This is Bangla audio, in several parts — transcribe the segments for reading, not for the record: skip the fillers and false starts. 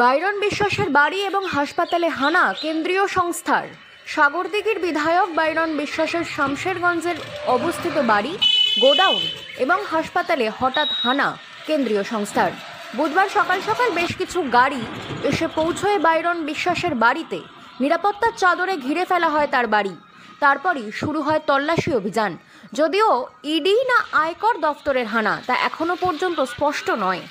বাইরন বিশ্বাসের বাড়ি এবং হাসপাতালে হানা কেন্দ্রীয় সংস্থার। সাগরদিঘির বিধায়ক বাইরন বিশ্বাসের শামশেরগঞ্জের অবস্থিত বাড়ি, গোডাউন এবং হাসপাতালে হঠাৎ হানা কেন্দ্রীয় সংস্থার। বুধবার সকাল সকাল বেশ কিছু গাড়ি এসে পৌঁছয় বাইরন বিশ্বাসের বাড়িতে। নিরাপত্তার চাদরে ঘিরে ফেলা হয় তার বাড়ি। তারপরই শুরু হয় তল্লাশি অভিযান। যদিও ইডি না আয়কর দফতরের হানা তা এখনো পর্যন্ত স্পষ্ট নয়।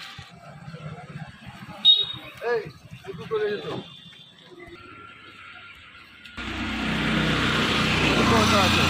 এই একটু চলে যেত আছে।